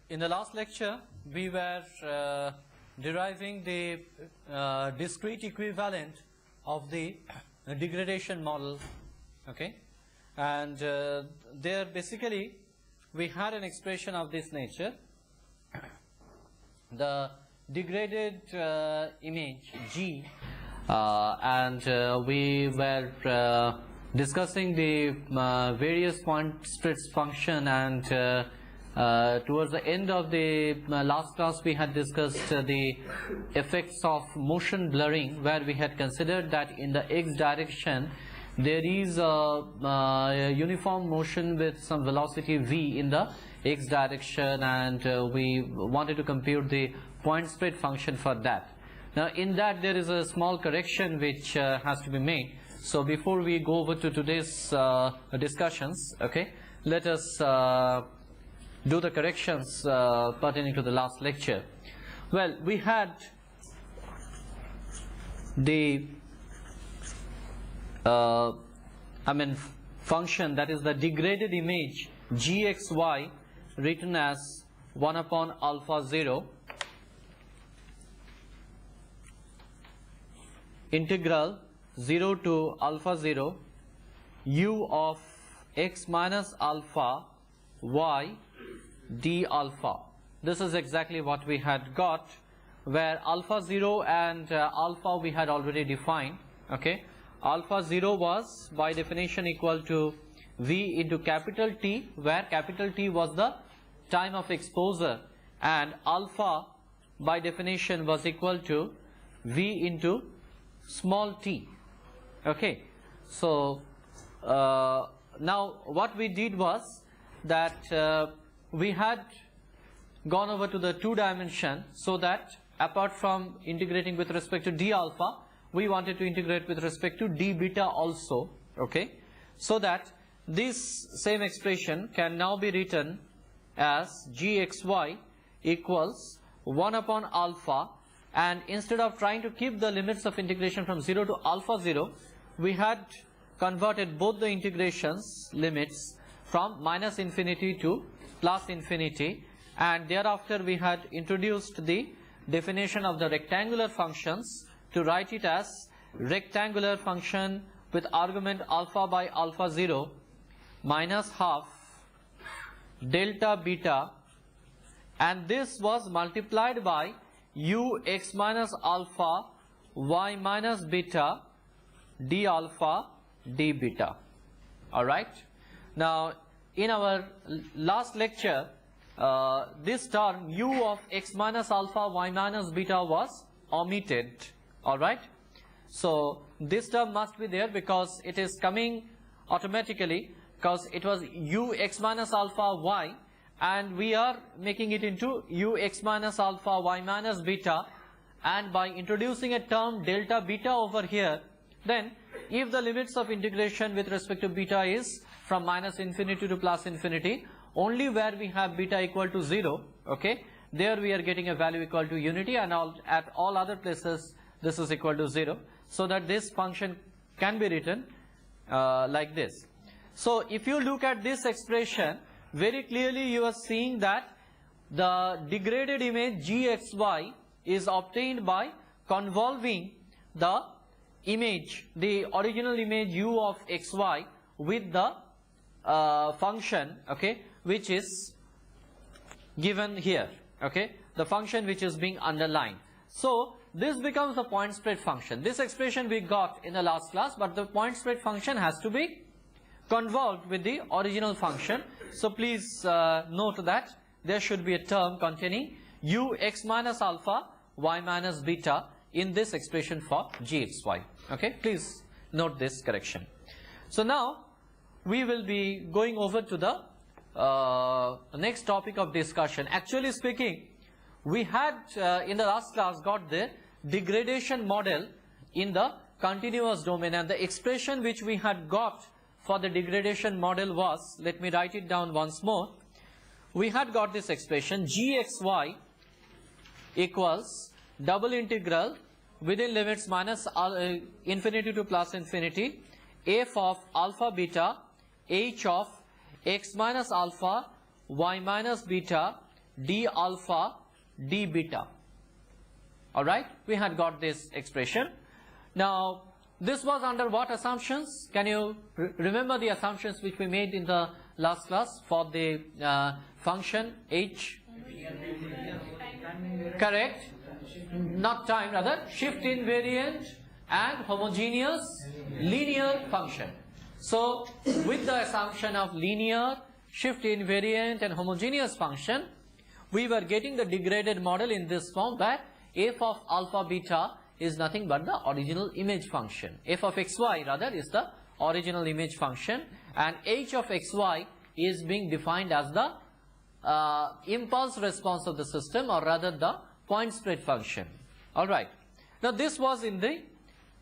In the last lecture, we were deriving the discrete equivalent of the degradation model, okay? And there basically we had an expression of this nature. The degraded image G, and we were discussing the various point splits function, and towards the end of the last class we had discussed the effects of motion blurring, where we had considered that in the x direction there is a uniform motion with some velocity v in the x direction, and we wanted to compute the point split function for that. Now in that there is a small correction which has to be made. So before we go over to today's discussions, okay, let us do the corrections pertaining to the last lecture. Well, we had the function, that is the degraded image gxy, written as 1 upon alpha 0 integral 0 to alpha 0 u of x minus alpha y d alpha. This is exactly what we had got, where alpha 0 and alpha we had already defined, okay. Alpha 0 was by definition equal to v into capital T, where capital T was the time of exposure, and alpha by definition was equal to v into small t, okay. So now what we did was that we had gone over to the 2 dimension, so that apart from integrating with respect to d alpha, we wanted to integrate with respect to d beta also, okay. So that this same expression can now be written as gxy equals 1 upon alpha, and instead of trying to keep the limits of integration from 0 to alpha 0, we had converted both the integrations limits from minus infinity to plus infinity, and thereafter we had introduced the definition of the rectangular functions to write it as rectangular function with argument alpha by alpha 0 minus half delta beta, and this was multiplied by u x minus alpha y minus beta d alpha d beta. Alright. Now in our last lecture, this term u of x minus alpha y minus beta was omitted. Alright. So this term must be there because it is coming automatically, because it was u x minus alpha y, and we are making it into u x minus alpha y minus beta, and by introducing a term delta beta over here, then if the limits of integration with respect to beta is from minus infinity to plus infinity, only where we have beta equal to 0, okay, there we are getting a value equal to unity, and at all other places this is equal to 0, so that this function can be written like this. So if you look at this expression, very clearly you are seeing that the degraded image gxy is obtained by convolving the image, the original image u of xy, with the function, okay, which is given here, okay, the function which is being underlined. So this becomes a point spread function. This expression we got in the last class, but the point spread function has to be convolved with the original function. So please note that there should be a term containing u x minus alpha y minus beta in this expression for gxy, okay. Please note this correction. So now we will be going over to the next topic of discussion. Actually speaking, we had in the last class got the degradation model in the continuous domain, and the expression which we had got for the degradation model was, let me write it down once more. We had got this expression gxy equals double integral within limits minus infinity to plus infinity f of alpha beta h of x minus alpha y minus beta d alpha d beta. Alright, we had got this expression. Now this was under what assumptions? Can you remember the assumptions which we made in the last class for the function h? Correct? Not time, rather shift invariant and homogeneous linear function. So with the assumption of linear, shift invariant and homogeneous function, we were getting the degraded model in this form, that f of alpha beta is nothing but the original image function. F of xy rather is the original image function, and h of xy is being defined as the impulse response of the system, or rather the point spread function. Alright. Now this was in the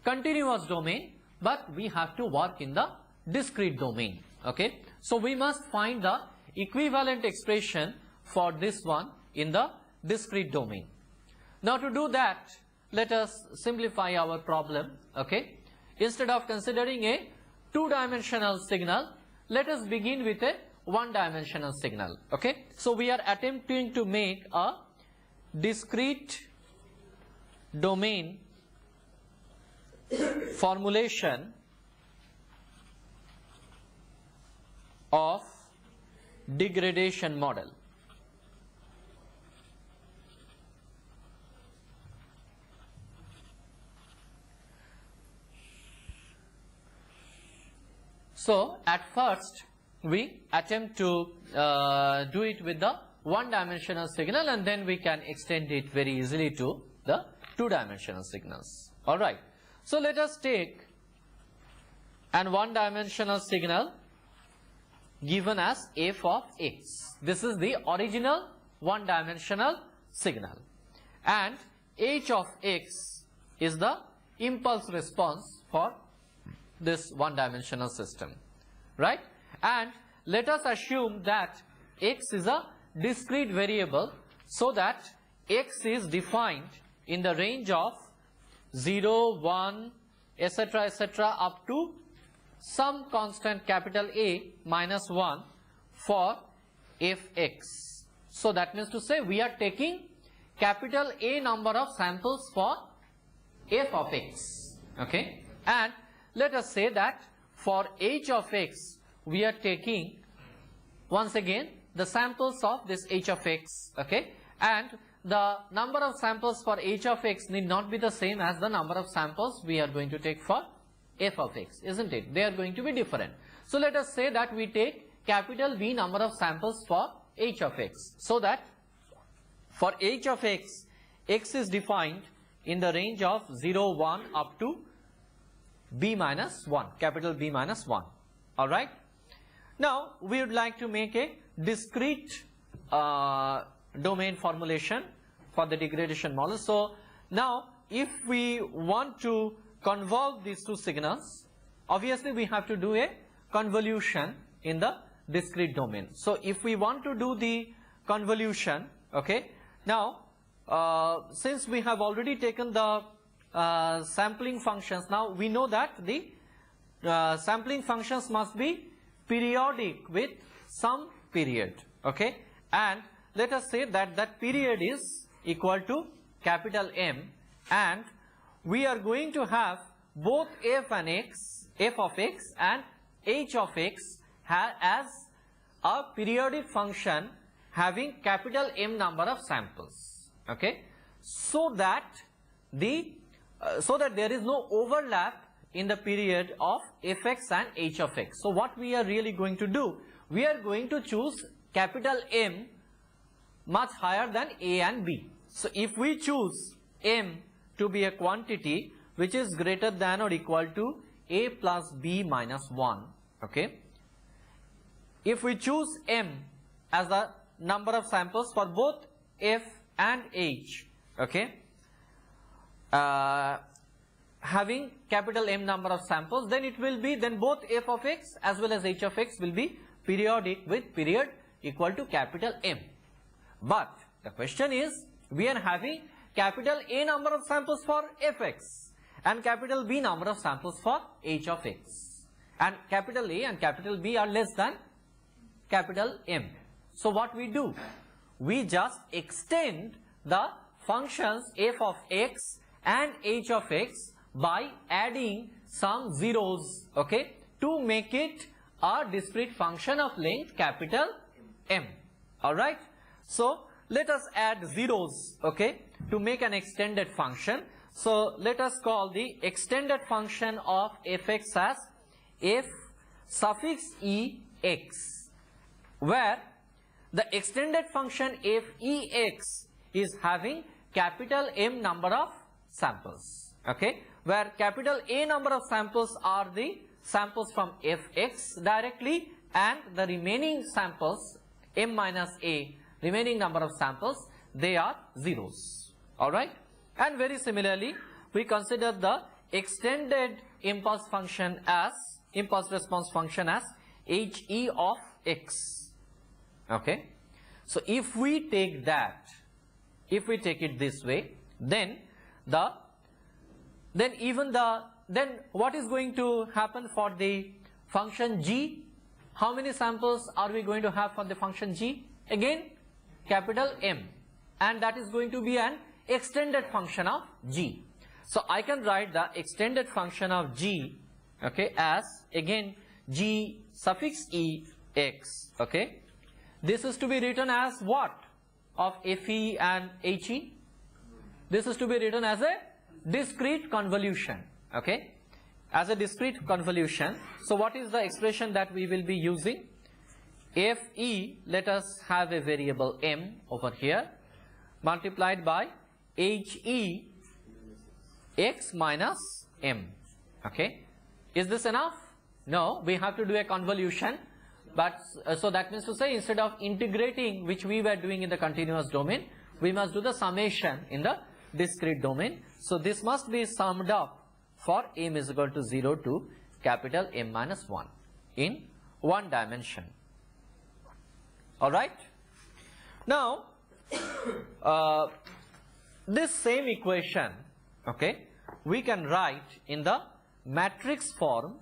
continuous domain, but we have to work in the discrete domain. Okay. So we must find the equivalent expression for this one in the discrete domain. Now to do that, let us simplify our problem. Okay. Instead of considering a two-dimensional signal, let us begin with a one-dimensional signal. Okay. So we are attempting to make a discrete domain formulation of degradation model. So at first we attempt to do it with the one-dimensional signal, and then we can extend it very easily to the two-dimensional signals. Alright. So let us take an one-dimensional signal given as f of x. This is the original one-dimensional signal, and h of x is the impulse response for this one-dimensional system, right? And let us assume that x is a discrete variable, so that x is defined in the range of 0, 1, etc., up to some constant capital A minus 1 for fx. So that means to say we are taking capital A number of samples for f of x. Okay. And let us say that for h of x we are taking once again the samples of this h of x. Okay. And the number of samples for h of x need not be the same as the number of samples we are going to take for f of x, isn't it? They are going to be different. So let us say that we take capital B number of samples for h of x, so that for h of x, x is defined in the range of 0, 1 up to b minus 1, capital B minus 1. Alright. Now we would like to make a discrete domain formulation for the degradation model. So now if we want to convolve these two signals, obviously we have to do a convolution in the discrete domain. So if we want to do the convolution, okay, now since we have already taken the sampling functions, now we know that the sampling functions must be periodic with some period. Okay. And let us say that that period is equal to capital M, and we are going to have both f and x, f of x and h of x as a periodic function having capital M number of samples. Okay. So that there is no overlap in the period of fx and h of x. So what we are really going to do, we are going to choose capital M much higher than a and b. So if we choose M to be a quantity which is greater than or equal to a plus b minus 1, okay, if we choose M as the number of samples for both f and h, okay, having capital M number of samples, then it will be, then both f of x as well as h of x will be periodic with period equal to capital M. But the question is, we are having capital A number of samples for fx and capital B number of samples for h of x, and capital A and capital B are less than capital M. So what we do? we just extend the functions f of x and h of x by adding some zeros, okay, to make it a discrete function of length capital M. Alright, so let us add zeros, okay, to make an extended function. So let us call the extended function of fx as f suffix e x, where the extended function f e x is having capital M number of samples, okay, where capital A number of samples are the samples from fx directly, and the remaining samples, M minus A, remaining number of samples, they are zeros. Alright, and very similarly we consider the extended impulse function as, impulse response function as he of x, okay. So if we take that, if we take it this way, then what is going to happen for the function g? How many samples are we going to have for the function g? Again, capital M, and that is going to be an extended function of g. So I can write the extended function of g, okay, as again g suffix e x, okay. This is to be written as what of fe and he? This is to be written as a discrete convolution, okay, as a discrete convolution. So what is the expression that we will be using? Fe, let us have a variable m over here, multiplied by he x minus m, okay. Is this enough? No, we have to do a convolution, but so that means to say, instead of integrating, which we were doing in the continuous domain, we must do the summation in the discrete domain. So this must be summed up for m is equal to 0 to capital M minus 1 in one dimension. Alright. Now this same equation, okay, we can write in the matrix form,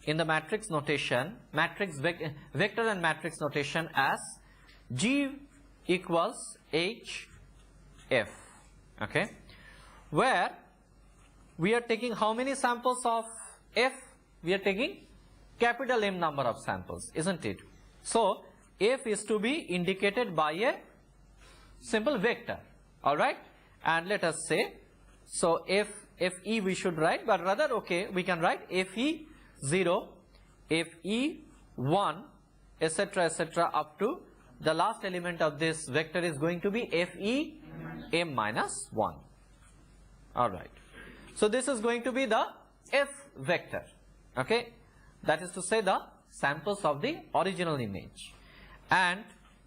in the matrix notation, matrix vector and matrix notation as G equals H F, okay, where we are taking how many samples of F? We are taking capital M number of samples, isn't it? So F is to be indicated by a simple vector, alright, and let us say, so Fe we should write, but rather, okay, we can write Fe0, Fe1, etc., up to the last element of this vector is going to be Fe m minus 1. Alright, so this is going to be the F vector, okay, that is to say the samples of the original image. And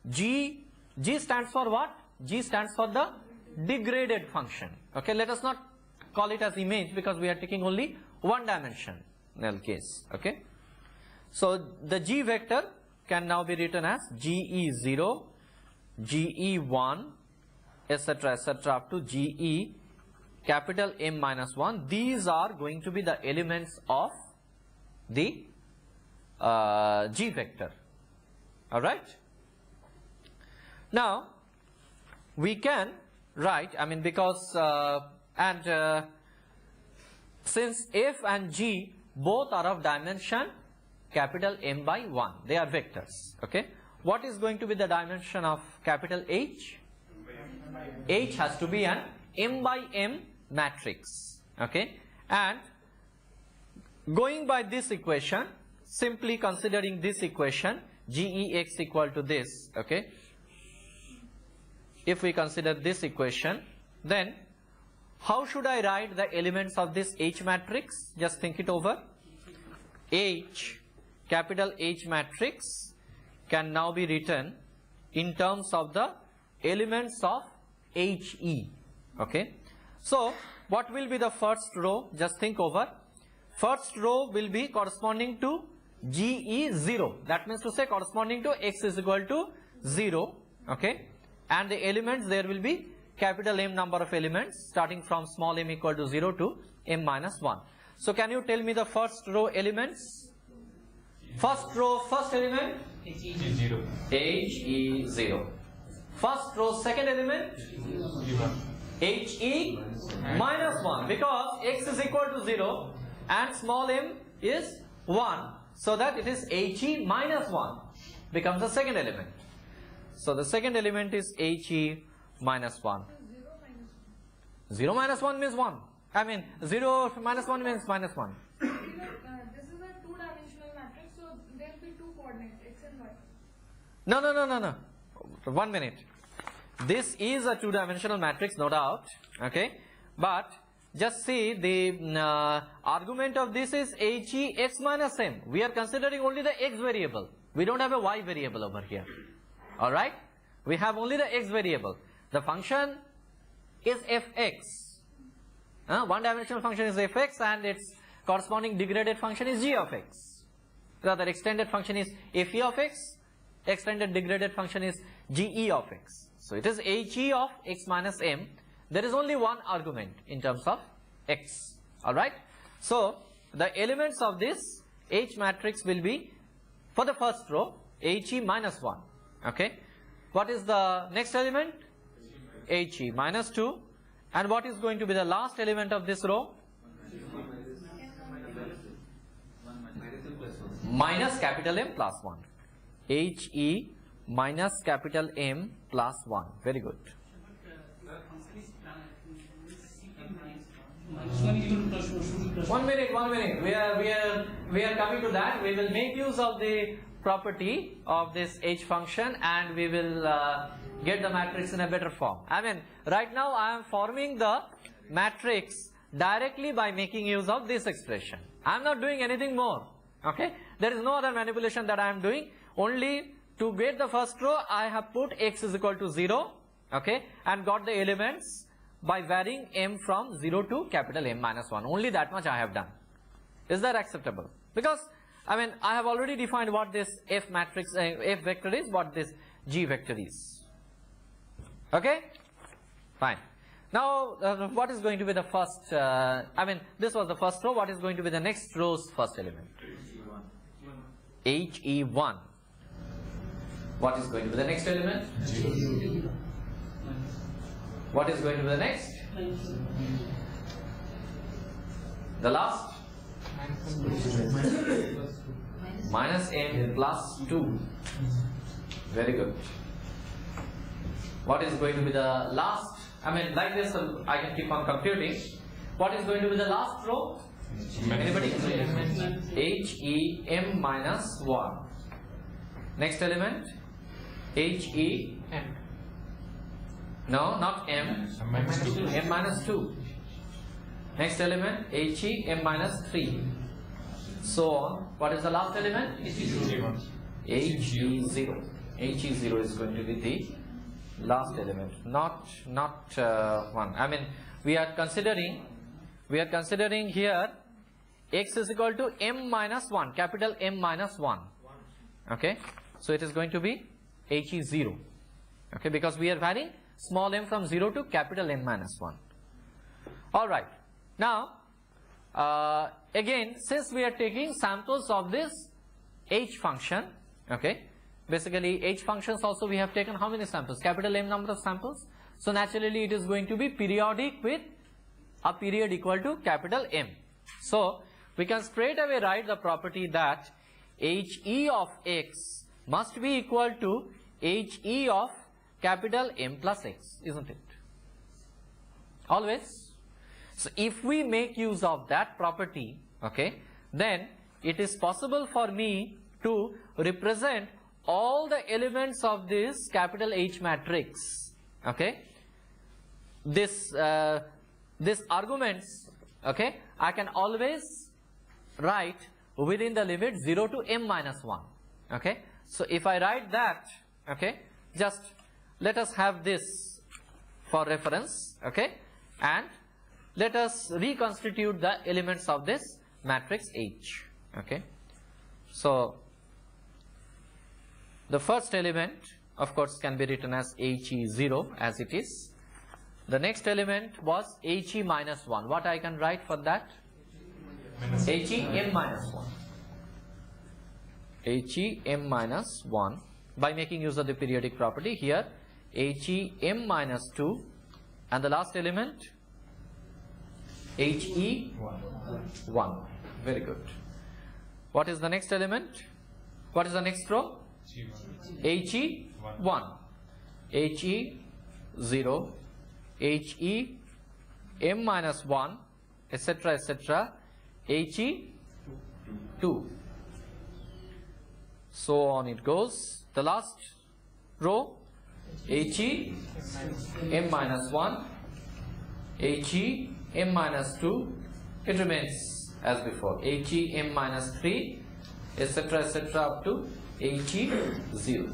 G stands for what? G stands for the degraded function, okay. Let us not call it as image because we are taking only one dimensional case, okay. So the G vector can now be written as GE0, GE1, etc., up to GE capital M minus 1. These are going to be the elements of the G vector. Alright. Now we can write, I mean, because since F and G both are of dimension capital M by 1, they are vectors, okay. What is going to be the dimension of capital H? H has to be an M by M matrix, okay. And going by this equation, simply considering this equation, Gex equal to this, okay. If we consider this equation, then how should I write the elements of this H matrix? Just think it over. H, capital H matrix can now be written in terms of the elements of He, okay. So what will be the first row? Just think over. First row will be corresponding to GE0, that means to say corresponding to x is equal to 0, okay, and the elements, there will be capital M number of elements starting from small m equal to 0 to m minus 1. So can you tell me the first row elements? First row, first element? HE0. HE0. First row, second element, HE minus 1, because x is equal to 0 and small m is 1, so that it is HE minus 1 becomes the second element. So the second element is HE minus 1. 0 minus 1 means 1. I mean 0 minus 1 means minus 1. This is a two-dimensional matrix, so there will be two coordinates, x and y. No. 1 minute. This is a two-dimensional matrix, no doubt. Okay, but just see the argument of this is HE x minus m. We are considering only the x variable. We don't have a y variable over here. All right, we have only the x variable. The function is fx. One-dimensional function is fx, and its corresponding degraded function is g of x. Rather, extended function is fe of x. Extended degraded function is ge of x. So it is he of x minus m. There is only one argument in terms of x. All right. So the elements of this H matrix will be, for the first row, he minus 1. Okay. What is the next element? He minus 2. And what is going to be the last element of this row? Minus capital M plus 1. He minus capital M plus 1. Very good. One minute. We are coming to that. We will make use of the property of this H function, and we will get the matrix in a better form. I mean, right now I am forming the matrix directly by making use of this expression. I am not doing anything more. Okay, there is no other manipulation that I am doing. Only to get the first row, I have put x is equal to 0. Okay, and got the elements by varying m from 0 to capital M minus 1. Only that much I have done. Is that acceptable? Because I mean, I have already defined what this F matrix, F vector is, what this G vector is. Okay? Fine. Now, what is going to be the first, I mean, this was the first row. What is going to be the next row's first element? HE1. What is going to be the next element? What is going to be the next? The last? Minus m plus 2. Very good. What is going to be the last? I mean, like this, I can keep on computing. What is going to be the last row? Anybody? HEM minus 1. Next element? HEM. No, not M. M minus 2. Next element? HEM minus 3. So on. What is the last element? HE0. HE0 is going to be the last element, not one. I mean, we are considering here x is equal to m minus 1, capital M minus 1. Okay, so it is going to be HE0. Okay, because we are varying small m from 0 to capital M minus 1. All right. Now, again, since we are taking samples of this H function, okay, basically H functions also we have taken how many samples? Capital M number of samples. So naturally it is going to be periodic with a period equal to capital M. So we can straight away write the property that HE of x must be equal to HE of capital M plus x, isn't it? Always. So if we make use of that property, okay, then it is possible for me to represent all the elements of this capital H matrix. Okay, this arguments, okay, I can always write within the limit 0 to m minus 1. Okay, so if I write that, okay, just let us have this for reference. Okay, and let us reconstitute the elements of this matrix H. Okay, so the first element, of course, can be written as HE0 as it is. The next element was HE minus 1. What I can write for that? HEM minus 1. HEM minus 1. By making use of the periodic property here, HEm minus 2, and the last element HE1. Very good. What is the next element? What is the next row? HE1. HE0, HEm minus 1, etc., etc., HE2. So on it goes. The last row, HEm minus 1, HEm minus 2, it remains as before, HEm minus 3, etc., etc., up to HE0.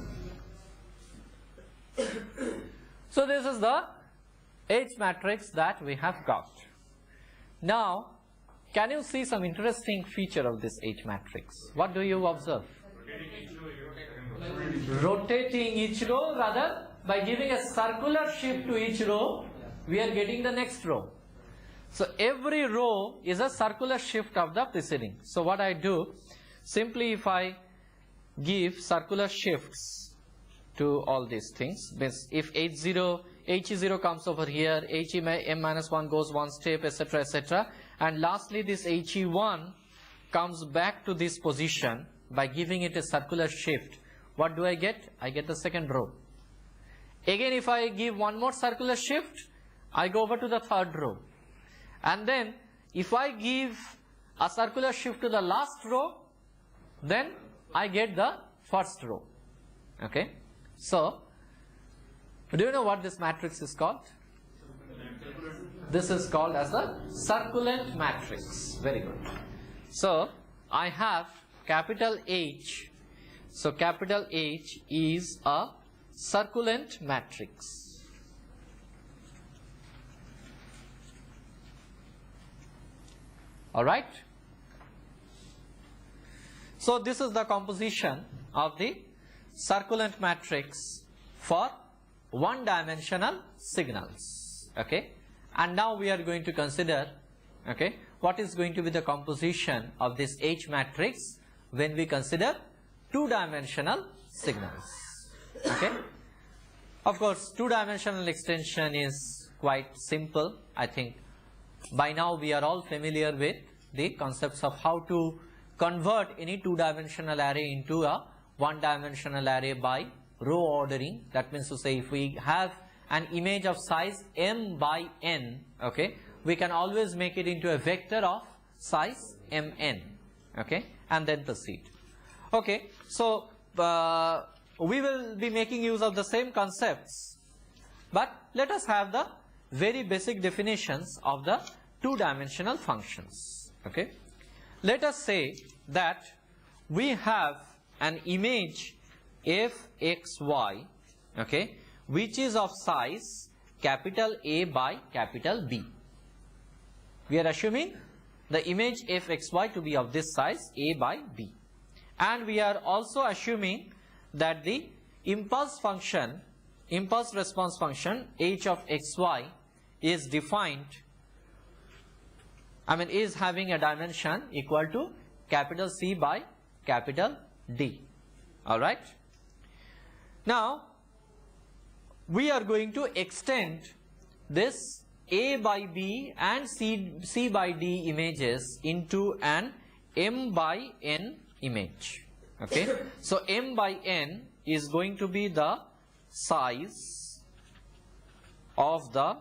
So this is the H matrix that we have got. Now, can you see some interesting feature of this H matrix? What do you observe? Rotating each row, rather by giving a circular shift to each row, we are getting the next row. So every row is a circular shift of the preceding. So what I do, simply if I give circular shifts to all these things, means if HE0 comes over here, HEm minus 1 goes one step, etc., etc., and lastly this HE1 comes back to this position by giving it a circular shift. What do I get? I get the second row. Again, if I give one more circular shift, I go over to the third row. And then if I give a circular shift to the last row, then I get the first row. Okay? So, do you know what this matrix is called? This is called as the circulant matrix. Very good. So, I have capital H. So, capital H is a circulant matrix. Alright? So, this is the composition of the circulant matrix for one-dimensional signals. Okay? And now we are going to consider, okay, what is going to be the composition of this H matrix when we consider two-dimensional signals. Okay? Of course, two-dimensional extension is quite simple. I think by now we are all familiar with the concepts of how to convert any two-dimensional array into a one-dimensional array by row ordering. That means to say, if we have an image of size m by n, okay, we can always make it into a vector of size mn, okay, and then proceed. Okay, so we will be making use of the same concepts, but let us have the very basic definitions of the two-dimensional functions. Okay, let us say that we have an image fxy, okay, which is of size capital A by capital B. We are assuming the image fxy to be of this size A by B, and we are also assuming that the impulse function, impulse response function h of xy is defined, is having a dimension equal to capital C by capital D. Alright? Now, we are going to extend this A by B and C by D images into an M by N image. Okay? So, M by N is going to be the size of the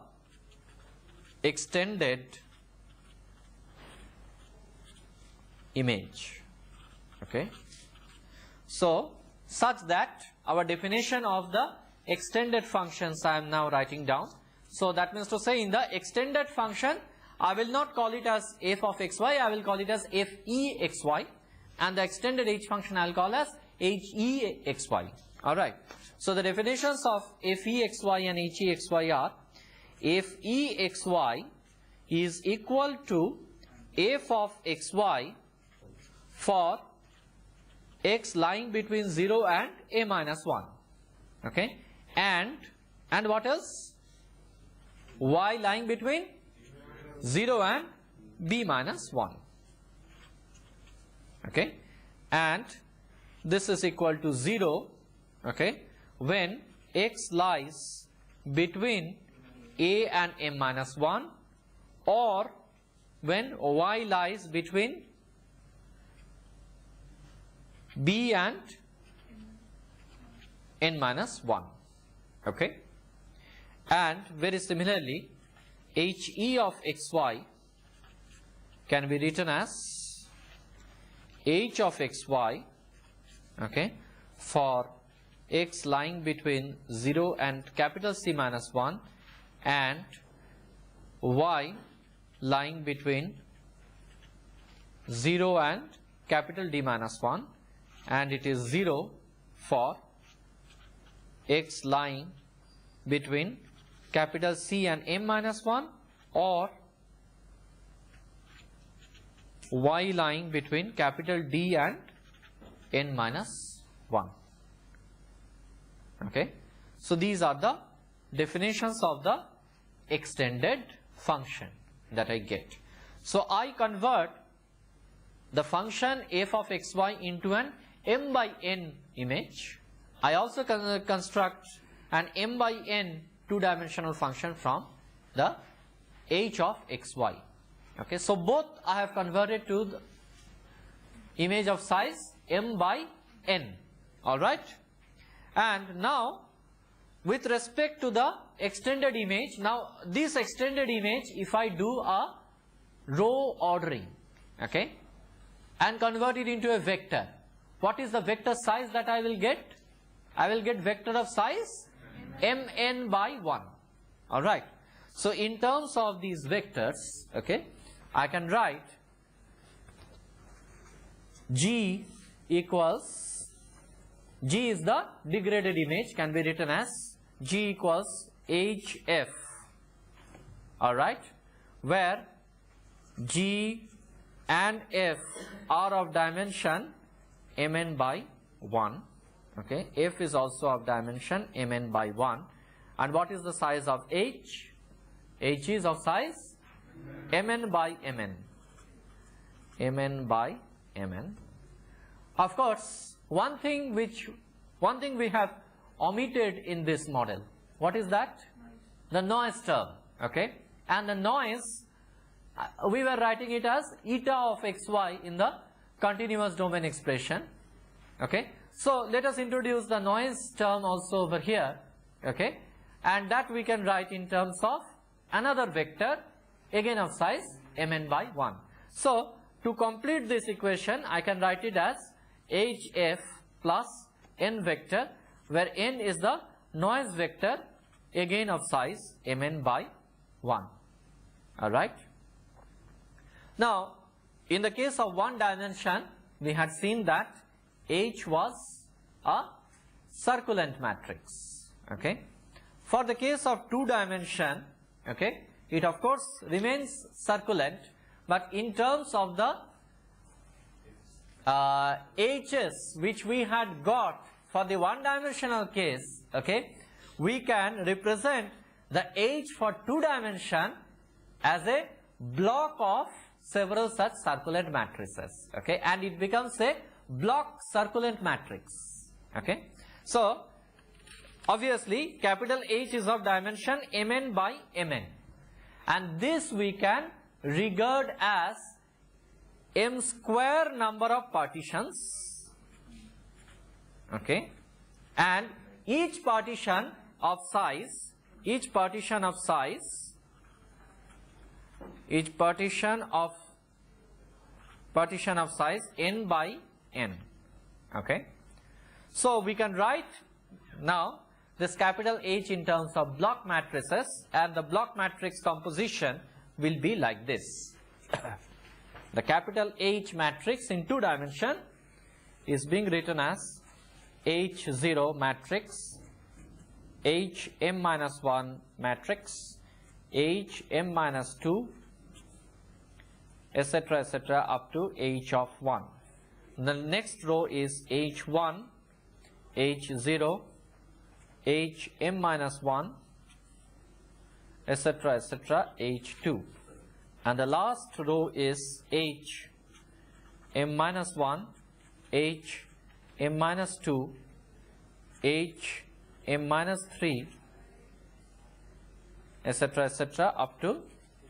extended image. Okay? So, such that our definition of the extended functions I am now writing down. So, that means to say, in the extended function, I will not call it as f of xy, I will call it as fexy, and the extended h function I will call as hexy. Alright. So, the definitions of fexy and hexy are, fexy is equal to f of xy for x lying between 0 and a minus 1, okay, and what else? Y lying between 0 and b minus 1, okay, and this is equal to 0, okay, when x lies between a and m minus 1, or when y lies between b and n minus 1. Okay? And very similarly, HE of xy can be written as h of xy, okay, for x lying between 0 and capital C minus 1 and y lying between 0 and capital D minus 1, and it is 0 for x lying between capital C and m minus 1, or y lying between capital D and n minus 1. Okay. So these are the definitions of the extended function that I get. So I convert the function f of xy into an m by n image. I also construct an m by n two-dimensional function from the h of xy. Okay, so both I have converted to the image of size m by n. All right, and now with respect to the extended image, now this extended image, if I do a row ordering, okay, and convert it into a vector, what is the vector size that I will get? I will get vector of size mn by 1. All right. So in terms of these vectors, okay, I can write G equals, G is the degraded image, can be written as G equals HF. All right, where G and F are of dimension mn by 1. Okay, F is also of dimension mn by 1. And what is the size of H? H is of size mn by mn. Mn by mn. Of course, one thing we have omitted in this model. What is that? The noise term. Okay, and the noise, we were writing it as eta of xy in the continuous domain expression. Okay, so let us introduce the noise term also over here. Okay, and that we can write in terms of another vector, again of size mn by 1. So to complete this equation, I can write it as hf plus n vector, where n is the noise vector, again of size mn by 1. All right. Now, in the case of one dimension, we had seen that H was a circulant matrix. Okay. For the case of two dimension, okay, it of course remains circulant, but in terms of the H's which we had got for the one dimensional case, okay, we can represent the H for two dimension as a block of several such circulant matrices. Okay, and it becomes a block circulant matrix. Okay, so obviously capital H is of dimension mn by mn, and this we can regard as m square number of partitions. Okay, and each partition of size n by n. Okay, so we can write now this capital H in terms of block matrices, and the block matrix composition will be like this. The capital H matrix in two dimension is being written as H0 matrix, Hm minus 1 matrix, Hm minus 2, etc., etc., up to H of 1. The next row is H1, H0, Hm minus 1, etc., etc., H2. And the last row is H, M minus 1, H, M minus 2, H, m minus 3, etc., up to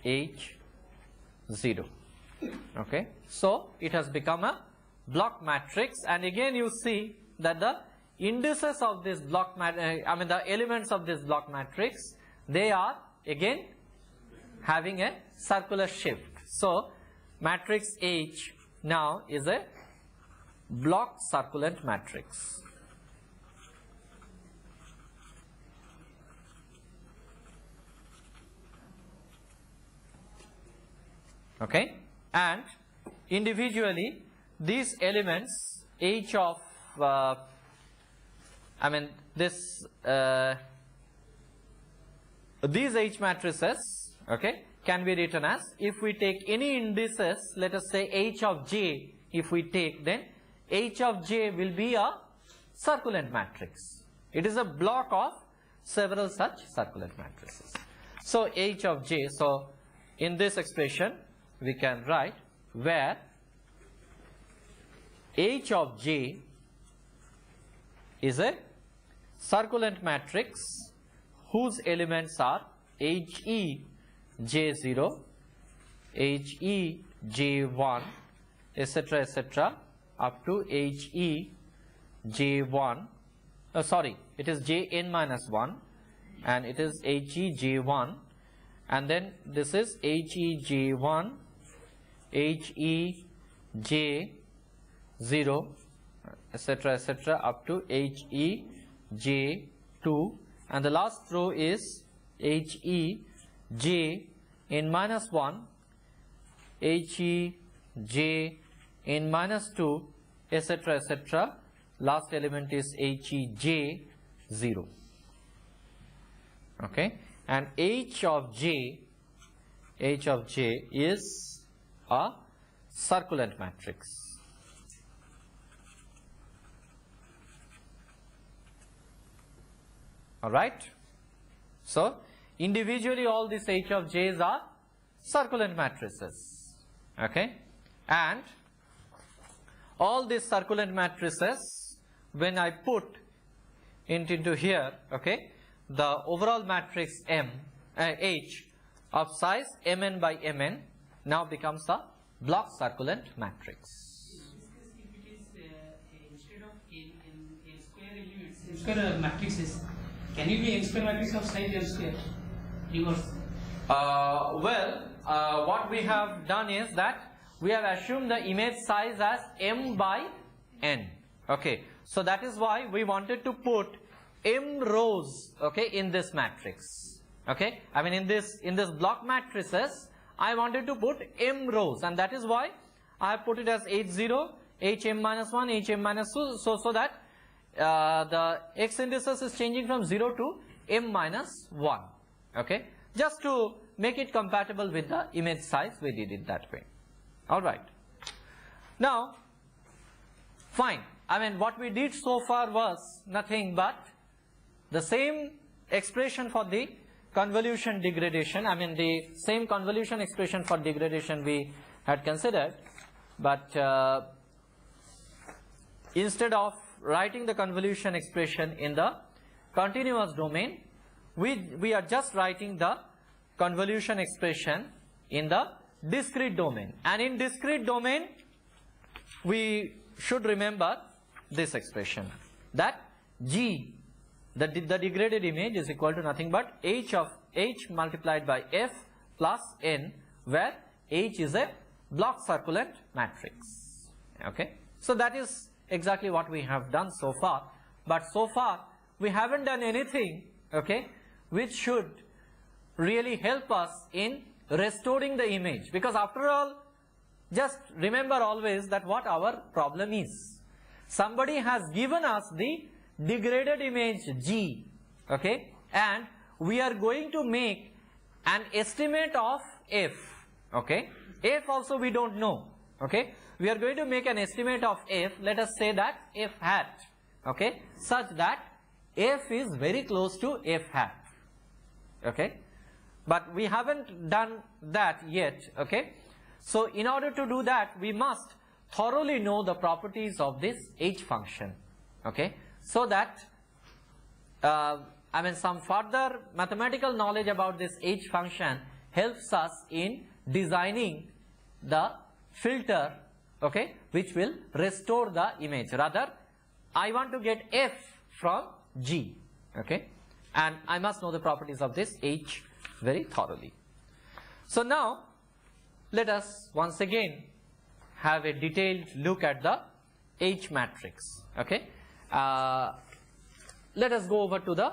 h0. Okay, so it has become a block matrix, and again you see that the indices of this block the elements of this block matrix, they are again having a circular shift. So matrix H now is a block circulant matrix. Okay, and individually these elements H of these H matrices, okay, can be written as, if we take any indices, let us say H of J, if we take, then H of J will be a circulant matrix. It is a block of several such circulant matrices. So H of J, so in this expression we can write where H of J is a circulant matrix whose elements are HE J0, HE J1, etc., up to HE J1. Sorry, it is Jn minus 1, and it is HE J1, and then this is HE J1, HE J0, etc., up to HE J2, and the last row is HE J in minus 1, HE J in minus 2, etc., last element is HE J0. Okay, and H of J is a circulant matrix. Alright, so individually all these H of J's are circulant matrices. Okay, and all these circulant matrices, when I put into here, okay, the overall matrix H of size mn by mn now becomes a block circulant matrix. If it is instead of n square elements, n square matrices, can it be n square matrix of size n square? Reverse. What we have done is that we have assumed the image size as m by n. Okay, so that is why we wanted to put m rows, okay, in this matrix. Okay, I mean in this block matrices I wanted to put m rows, and that is why I have put it as h0, hm minus 1, hm minus 2, so that the x indices is changing from 0 to m minus 1. Okay, just to make it compatible with the image size, we did it that way. Alright, now fine, I mean what we did so far was nothing but the same expression for the convolution degradation, I mean the same convolution expression for degradation we had considered, but instead of writing the convolution expression in the continuous domain, we are just writing the convolution expression in the discrete domain, and in discrete domain we should remember this expression, that G, the degraded image, is equal to nothing but H of H multiplied by F plus N, where H is a block circulant matrix. Okay, so that is exactly what we have done so far, but so far we haven't done anything, okay, which should really help us in restoring the image, because after all, just remember always that what our problem is. Somebody has given us the degraded image G, okay, and we are going to make an estimate of F, okay. F also we don't know, okay. We are going to make an estimate of F, let us say that F hat, okay, such that F is very close to F hat, okay. But we haven't done that yet, okay. So in order to do that, we must thoroughly know the properties of this H function, okay, so that some further mathematical knowledge about this h function helps us in designing the filter, okay, which will restore the image. Rather, I want to get f from g, okay, and I must know the properties of this h very thoroughly. So now let us once again have a detailed look at the H matrix, okay. Let us go over to the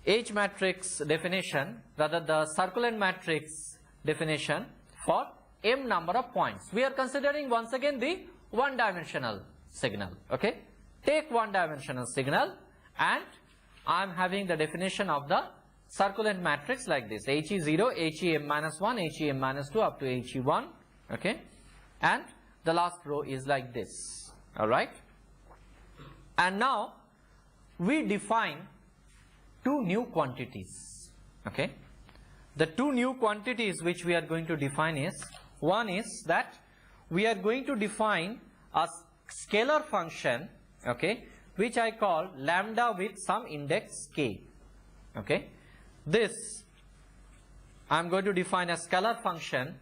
H matrix definition, rather the circulant matrix definition for m number of points. We are considering once again the one-dimensional signal, okay. Take one-dimensional signal and I am having the definition of the circulant matrix like this: HE0, HEm-1, HEm-2 up to HE1, okay, and the last row is like this, alright. And now we define two new quantities, okay. The two new quantities which we are going to define is, one is that we are going to define a scalar function, okay, which I call lambda with some index k, okay. This I am going to define a scalar function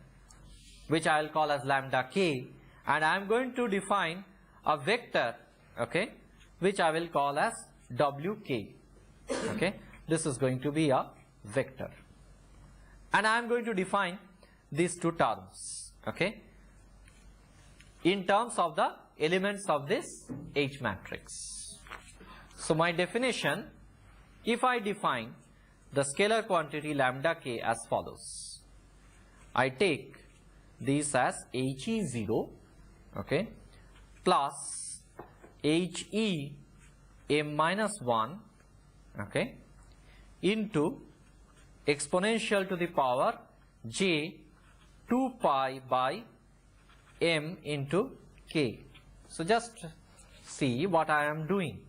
which I will call as lambda k, and I am going to define a vector, okay, which I will call as wk, okay. This is going to be a vector, and I am going to define these two terms, okay, in terms of the elements of this H matrix. So my definition, if I define the scalar quantity lambda k as follows: I take this as HE0, okay, plus HEm-1, okay, into exponential to the power j 2 pi by m into k. So just see what I am doing.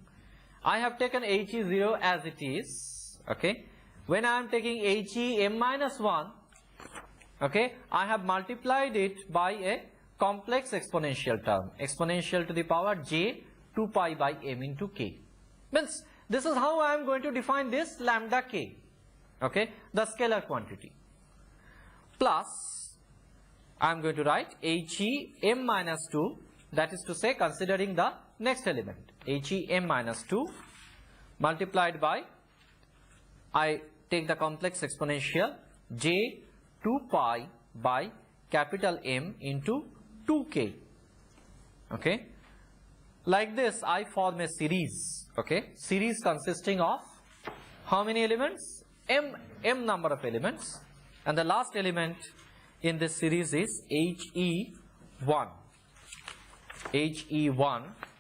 I have taken HE0 as it is, okay. When I am taking HEm-1, okay, I have multiplied it by a complex exponential term, exponential to the power j 2 pi by m into k. Means this is how I am going to define this lambda k, okay, the scalar quantity. Plus I am going to write HEm-2, that is to say considering the next element, HEm-2 multiplied by, I take the complex exponential j 2 pi by capital M into 2k, okay. Like this I form a series, okay, series consisting of how many elements? m number of elements, and the last element in this series is HE1,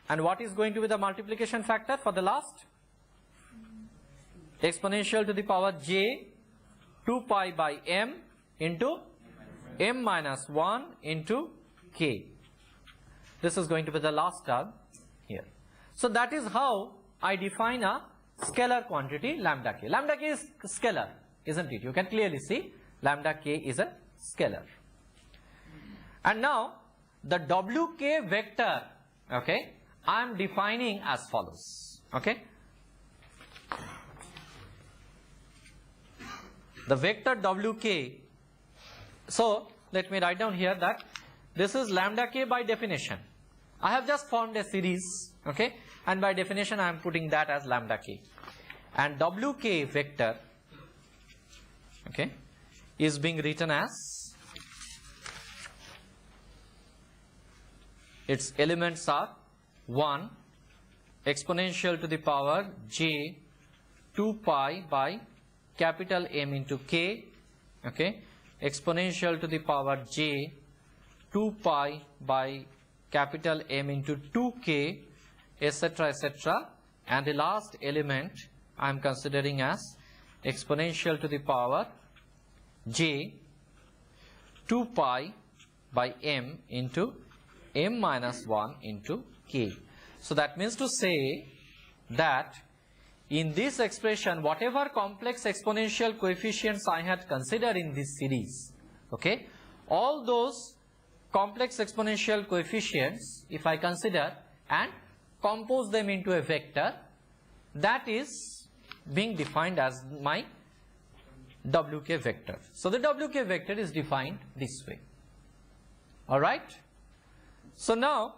and what is going to be the multiplication factor for the last? Exponential to the power j 2 pi by m into m-1 into k. This is going to be the last term here. So that is how I define a scalar quantity lambda k. Lambda k is scalar, isn't it? You can clearly see lambda k is a scalar. And now the wk vector, okay, I am defining as follows, okay. The vector wk, so let me write down here that this is lambda k by definition. I have just formed a series, okay, and by definition I am putting that as lambda k. And wk vector, okay, is being written as, its elements are 1 exponential to the power j 2 pi by capital M into k, okay, exponential to the power j 2 pi by capital M into 2k, etc., etc., and the last element I am considering as exponential to the power j 2 pi by m into m-1 into k. So that means to say that in this expression, whatever complex exponential coefficients I had considered in this series, okay, all those complex exponential coefficients if I consider and compose them into a vector that is being defined as my WK vector. So the WK vector is defined this way. Alright? So now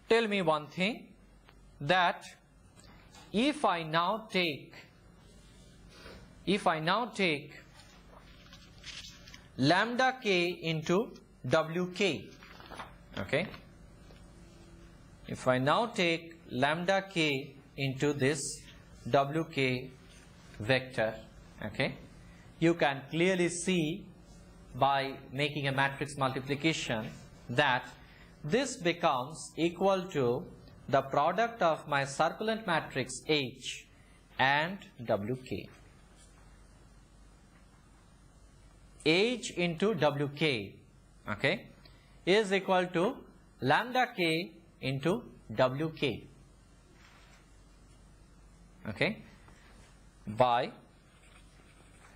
tell me one thing, that if I now take lambda k into WK, okay, if I now take lambda k into this WK vector, okay, you can clearly see by making a matrix multiplication that this becomes equal to the product of my circulant matrix H and WK. H into WK, okay, is equal to lambda k into WK, okay, by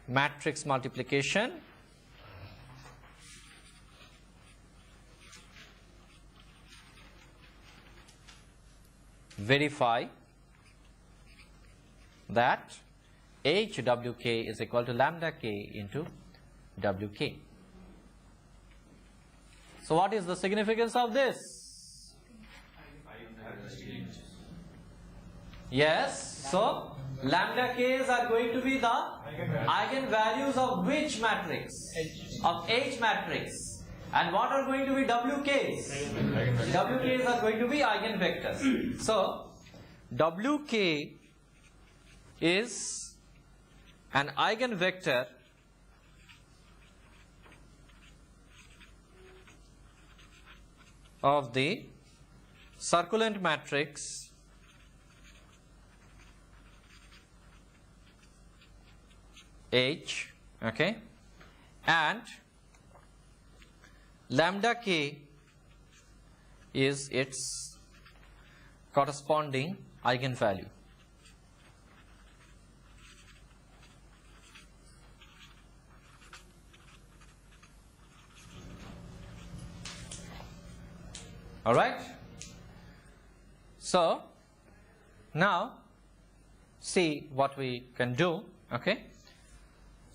matrix multiplication verify that HWK is equal to lambda k into WK. So what is the significance of this? Yes, so lambda k's are going to be the eigenvalues of which matrix? Of H matrix. And what are going to be WK's? WK's are going to be eigenvectors. So WK is an eigenvector of the circulant matrix H, okay, and lambda k is its corresponding eigenvalue. All right. So now see what we can do. Okay.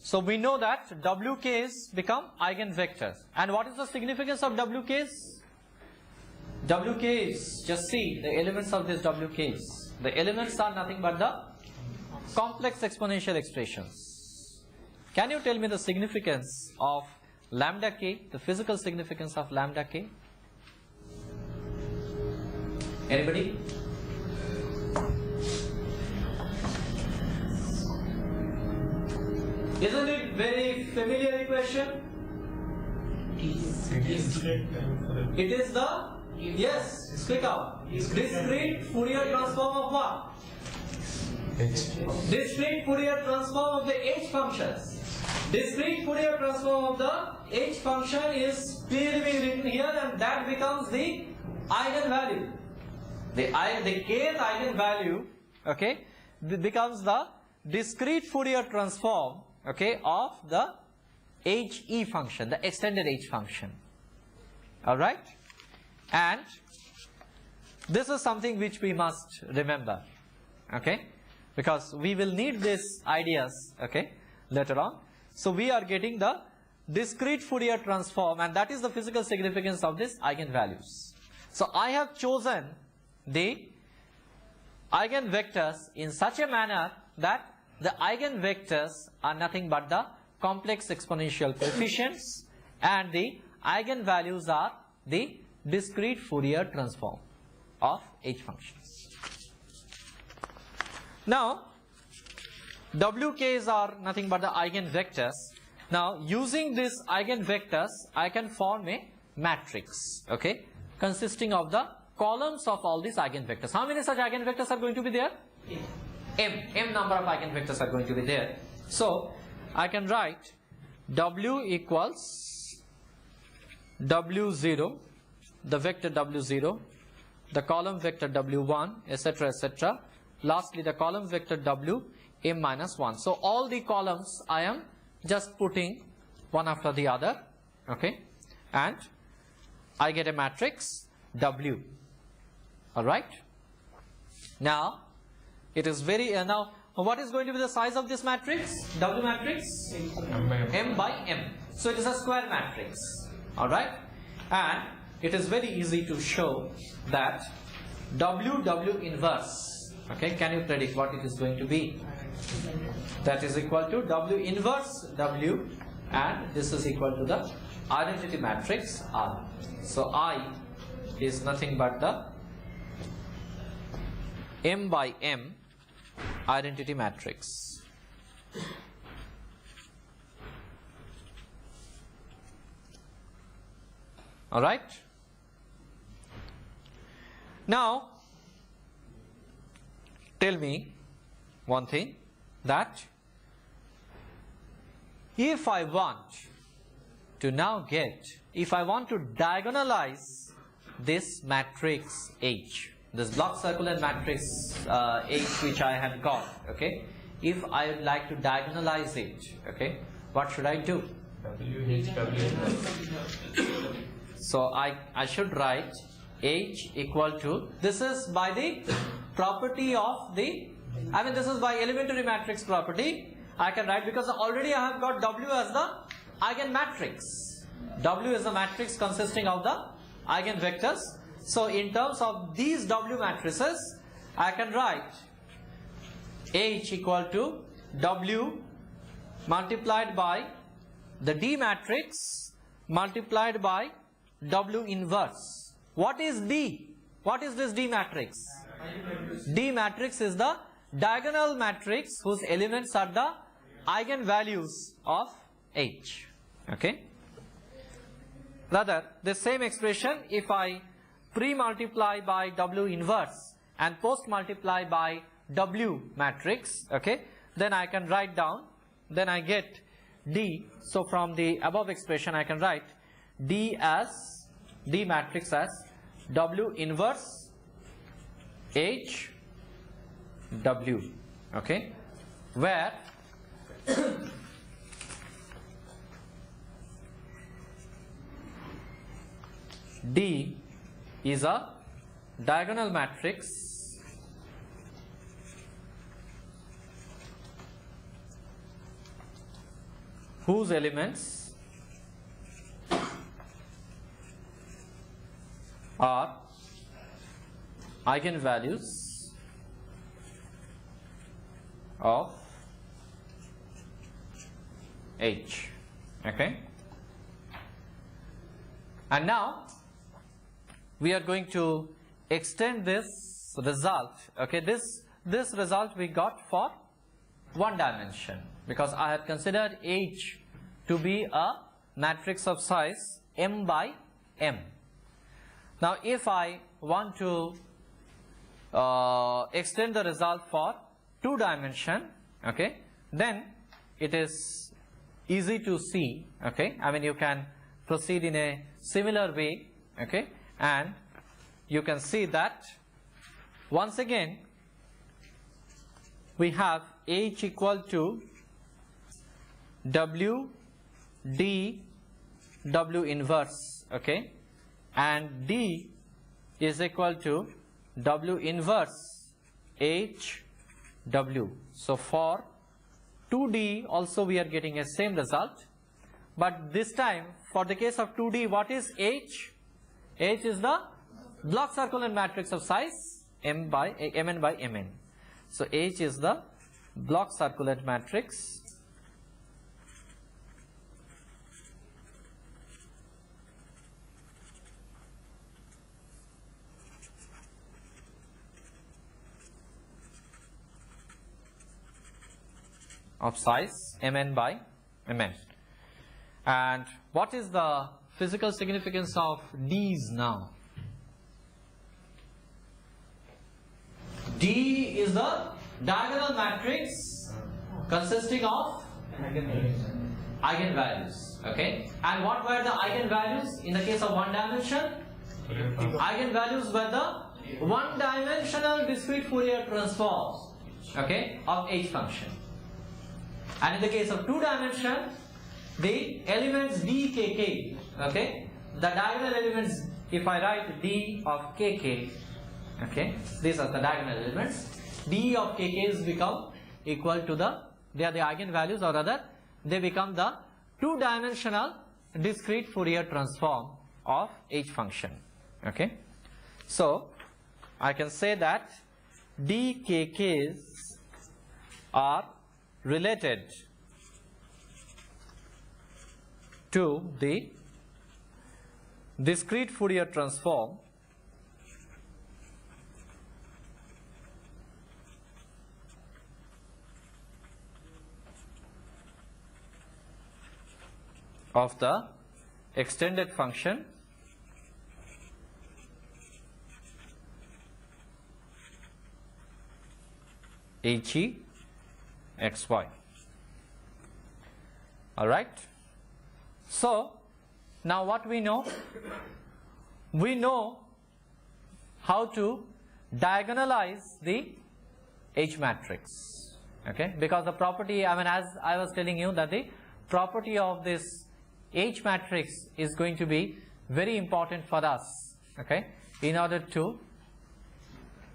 So we know that WKs become eigenvectors. And what is the significance of WKs? WKs, just see the elements of these WKs. The elements are nothing but the complex exponential expressions. Can you tell me the significance of lambda k, the physical significance of lambda k? Anybody? Isn't it very familiar equation? It is the, yes, speak out. Discrete Fourier transform of what? Discrete Fourier transform of the H functions. Discrete Fourier transform of the H function is clearly being written here, and that becomes the eigenvalue. The kth eigenvalue, okay, becomes the discrete Fourier transform, okay, of the HE function, the extended H function. Alright? And this is something which we must remember, okay, because we will need these ideas, okay, later on. So we are getting the discrete Fourier transform, and that is the physical significance of these eigenvalues. So I have chosen the eigenvectors in such a manner that the eigenvectors are nothing but the complex exponential coefficients, and the eigenvalues are the discrete Fourier transform of H functions. Now WKs are nothing but the eigenvectors. Now using these eigenvectors I can form a matrix, okay, consisting of the columns of all these eigenvectors. How many such eigenvectors are going to be there? M number of eigenvectors are going to be there. So I can write W equals W0, the vector W0, the column vector W1, etc., etc. Lastly, the column vector W m minus 1. So all the columns I am just putting one after the other, okay, and I get a matrix W. Alright? Now, it is very, now what is going to be the size of this matrix? W matrix? M by M. So it is a square matrix. Alright? And it is very easy to show that W inverse. Okay, can you predict what it is going to be? That is equal to W inverse W, and this is equal to the identity matrix R. So I is nothing but the M by M identity matrix. Alright? Now, tell me one thing, that if I want to now get, if I want to diagonalize this matrix H, this block circular matrix H which I have got, okay, if I would like to diagonalize it, okay, what should I do? So I should write H equal to, this is by the property of the, I mean this is by elementary matrix property, I can write, because already I have got W as the eigenmatrix. W is a matrix consisting of the eigenvectors. So in terms of these W matrices, I can write H equal to W multiplied by the D matrix multiplied by W inverse. What is D? What is this D matrix? D matrix is the diagonal matrix whose elements are the eigenvalues of H. Okay? Rather, the same expression, if I pre-multiply by W inverse and post-multiply by W matrix, okay, then I can write down, then I get D. So from the above expression I can write D matrix as W inverse H W, okay, where D is a diagonal matrix whose elements are eigenvalues of H. Okay, and now we are going to extend this result. Okay, this result we got for one dimension, because I had considered H to be a matrix of size M by M. Now if I want to extend the result for 2 dimension, okay, then it is easy to see, okay, I mean you can proceed in a similar way, okay, and you can see that once again we have H equal to W D W inverse, okay, and D is equal to W inverse H W. So for 2D also we are getting a same result, but this time for the case of 2D, what is H? H is the block circular matrix of size M by Mn by Mn. So H is the block circular matrix of size Mn by Mn. And what is the physical significance of D's now? D is the diagonal matrix consisting of eigenvalues, okay, and what were the eigenvalues in the case of one dimension? Eigenvalues were the one dimensional discrete Fourier transforms, okay, of H function. And in the case of 2 dimension, the elements D, K, K, okay, the diagonal elements, if I write D of K, K, Okay, these are the diagonal elements. d of kk's become equal to they are the eigenvalues, or rather they become the two-dimensional discrete Fourier transform of h function. Okay, so I can say that dkk's are related to the discrete Fourier transform of the extended function he xy. All right. So now what we know? We know how to diagonalize the H matrix. Okay, because the property, I mean, as I was telling you, that the property of this H matrix is going to be very important for us, okay, in order to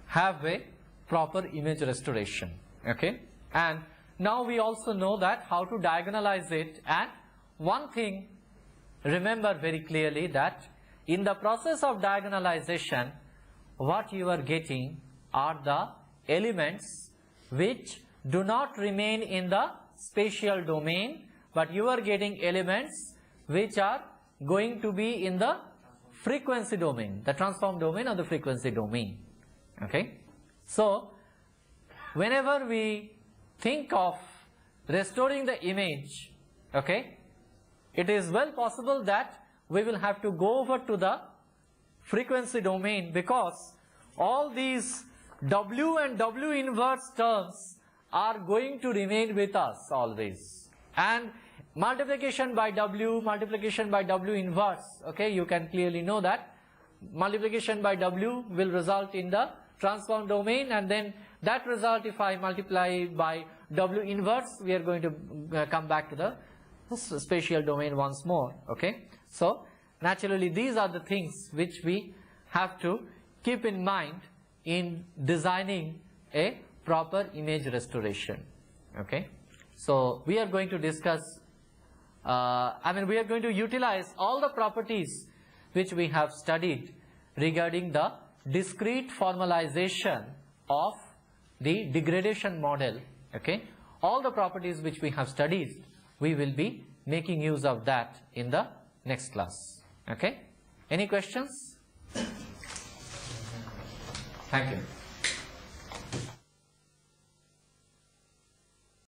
have a proper image restoration. Okay, and now we also know that how to diagonalize it. And one thing, remember very clearly, that in the process of diagonalization, what you are getting are the elements which do not remain in the spatial domain, but you are getting elements which are going to be in the frequency domain, the transform domain or the frequency domain. Okay, so whenever we think of restoring the image, okay, it is well possible that we will have to go over to the frequency domain, because all these W and W inverse terms are going to remain with us always, and multiplication by W inverse, okay, you can clearly know that multiplication by W will result in the transform domain, and then that result, if I multiply by W inverse, we are going to come back to the spatial domain once more. Okay, so naturally these are the things which we have to keep in mind in designing a proper image restoration. Okay, so we are going to discuss, we are going to utilize all the properties which we have studied regarding the discrete formalization of the degradation model. Okay, all the properties which we have studied, we will be making use of that in the next class. Okay, any questions? Thank you.